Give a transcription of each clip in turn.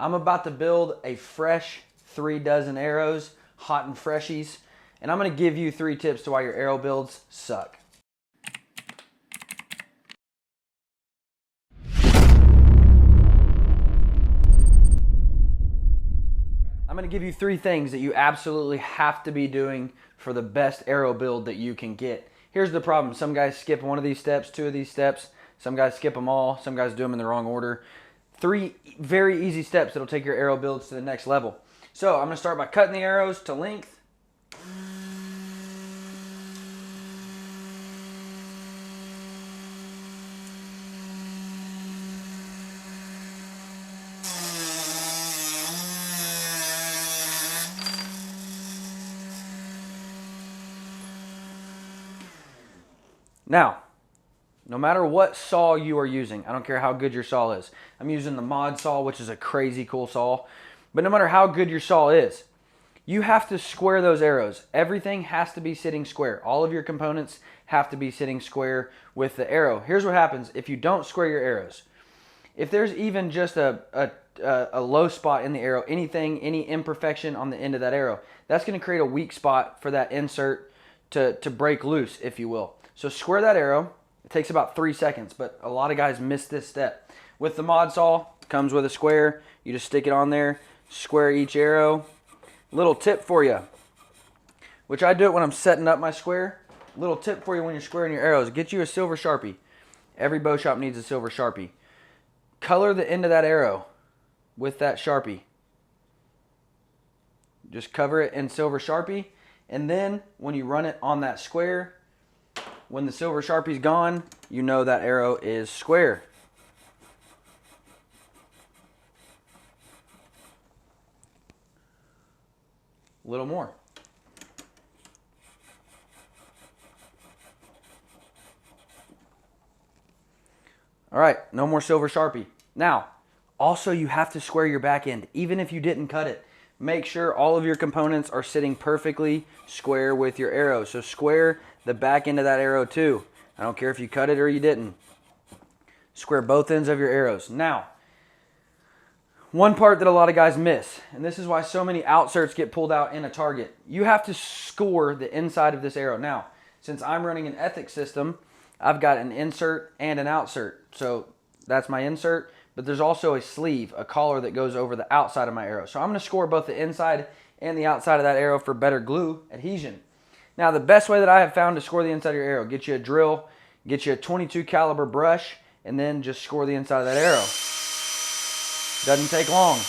I'm about to build a fresh 3 dozen arrows, hot and freshies, and I'm going to give you 3 tips to why your arrow builds suck. I'm going to give you 3 things that you absolutely have to be doing for the best arrow build that you can get. Here's the problem. Some guys skip one of these steps, 2 of these steps. Some guys skip them all. Some guys do them in the wrong order. 3 very easy steps that'll take your arrow builds to the next level. So I'm going to start by cutting the arrows to length. Now, no matter what saw you are using, I don't care how good your saw is. I'm using the mod saw, which is a crazy cool saw. But no matter how good your saw is, you have to square those arrows. Everything has to be sitting square. All of your components have to be sitting square with the arrow. Here's what happens if you don't square your arrows. If there's even just a low spot in the arrow, any imperfection on the end of that arrow, that's going to create a weak spot for that insert to break loose, if you will. So square that arrow. It takes about 3 seconds, but a lot of guys miss this step. With the mod saw, it comes with a square. You just stick it on there, square each arrow. Little tip for you, which I do it when I'm setting up my square. Little tip for you when you're squaring your arrows. Get you a silver Sharpie. Every bow shop needs a silver Sharpie. Color the end of that arrow with that Sharpie. Just cover it in silver Sharpie, and then when you run it on that square, when the silver Sharpie's gone, you know that arrow is square. A little more. All right, no more silver Sharpie. Now, also you have to square your back end, even if you didn't cut it. Make sure all of your components are sitting perfectly square with your arrow. So square the back end of that arrow too. I don't care if you cut it or you didn't. Square both ends of your arrows. Now, one part that a lot of guys miss, and this is why so many outserts get pulled out in a target. You have to score the inside of this arrow. Now, since I'm running an ethics system, I've got an insert and an outsert. So that's my insert, but there's also a sleeve, a collar that goes over the outside of my arrow. So I'm going to score both the inside and the outside of that arrow for better glue adhesion. Now, the best way that I have found to score the inside of your arrow, get you a drill, get you a 22 caliber brush, and then just score the inside of that arrow. Doesn't take long,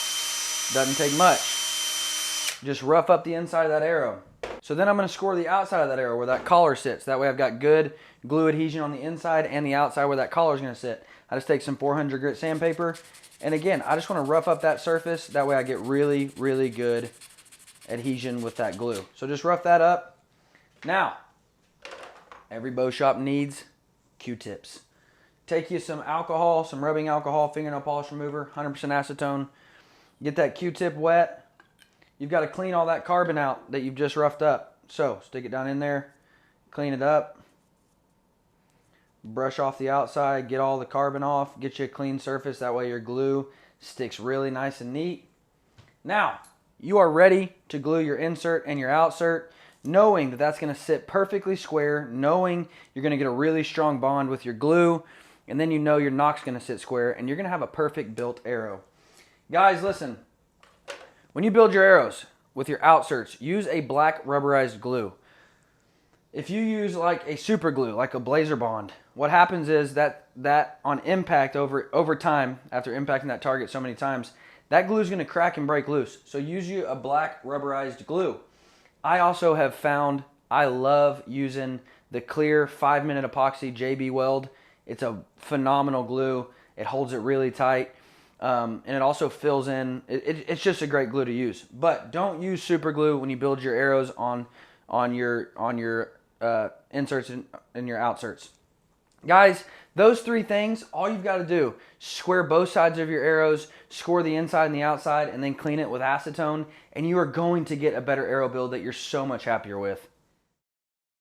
doesn't take much. Just rough up the inside of that arrow. So then I'm going to score the outside of that arrow where that collar sits. That way I've got good glue adhesion on the inside and the outside where that collar is going to sit. I just take some 400 grit sandpaper, and again, I just want to rough up that surface. That way I get really, really good adhesion with that glue. So just rough that up. Now, every bow shop needs Q-tips. Take you some alcohol, some rubbing alcohol, fingernail polish remover, 100% acetone. Get that Q-tip wet. You've got to clean all that carbon out that you've just roughed up. So stick it down in there, clean it up, brush off the outside, get all the carbon off, get you a clean surface. That way your glue sticks really nice and neat. Now, you are ready to glue your insert and your outsert, knowing that that's going to sit perfectly square, knowing you're going to get a really strong bond with your glue, and then you know your nock's going to sit square, and you're going to have a perfect built arrow. Guys, listen. When you build your arrows with your outserts, use a black rubberized glue. If you use like a super glue, like a Blazer Bond, what happens is that on impact over time, after impacting that target so many times, that glue is going to crack and break loose. So use you a black rubberized glue. I also have found I love using the clear 5-minute epoxy JB Weld. It's a phenomenal glue. It holds it really tight. And it also fills in. It's just a great glue to use. But don't use super glue when you build your arrows on your inserts and your outserts. Guys, those 3 things, all you've got to do, square both sides of your arrows, score the inside and the outside, and then clean it with acetone, and you are going to get a better arrow build that you're so much happier with.